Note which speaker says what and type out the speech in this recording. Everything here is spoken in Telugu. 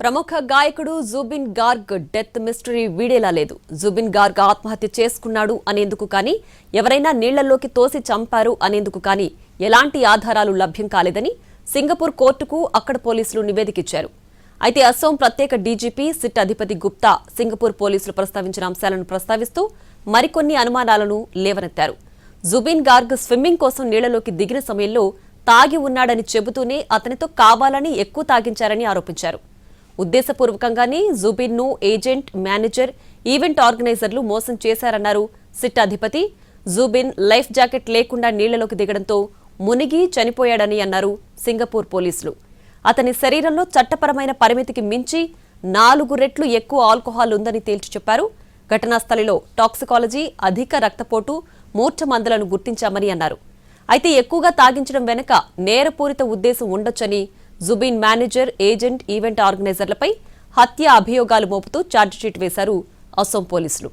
Speaker 1: ప్రముఖ గాయకుడు జుబిన్ గార్గ్ డెత్ మిస్టరీ వీడేలా లేదు. జుబిన్ గార్గ్ ఆత్మహత్య చేసుకున్నాడు అనేందుకు కానీ, ఎవరైనా నీళ్లలోకి తోసి చంపారు అనేందుకు కానీ ఎలాంటి ఆధారాలు లభ్యం కాలేదని సింగపూర్ కోర్టుకు అక్కడ పోలీసులు నివేదికిచ్చారు. అయితే అస్సోం ప్రత్యేక డీజీపీ సిట్ అధిపతి గుప్తా సింగపూర్ పోలీసులు ప్రస్తావించిన అంశాలను ప్రస్తావిస్తూ మరికొన్ని అనుమానాలను లేవనెత్తారు. జుబిన్ గార్గ్ స్విమ్మింగ్ కోసం నీళ్లలోకి దిగిన సమయంలో తాగి ఉన్నాడని చెబుతూనే అతనితో కావాలని ఎక్కువ తాగించారని ఆరోపించారు. ఉద్దేశపూర్వకంగానే జుబిన్ ను ఏజెంట్, మేనేజర్, ఈవెంట్ ఆర్గనైజర్లు మోసం చేశారన్నారు సిట్ అధిపతి. జుబిన్ లైఫ్ జాకెట్ లేకుండా నీళ్లలోకి దిగడంతో మునిగి చనిపోయాడని అన్నారు సింగపూర్ పోలీసులు. అతని శరీరంలో చట్టపరమైన పరిమితికి మించి 4 రెట్లు ఎక్కువ ఆల్కహాల్ ఉందని తేల్చి చెప్పారు. ఘటనా స్థలిలో టాక్సికాలజీ, అధిక రక్తపోటు, మూర్ఛ మందులను గుర్తించామని అన్నారు. అయితే ఎక్కువగా తాగించడం వెనుక నేరపూరిత ఉద్దేశం ఉండొచ్చని జుబిన్ మేనేజర్, ఏజెంట్, ఈవెంట్ ఆర్గనైజర్లపై హత్య అభియోగాలు మోపుతూ ఛార్జిషీట్ వేశారు అస్సోం పోలీసులు.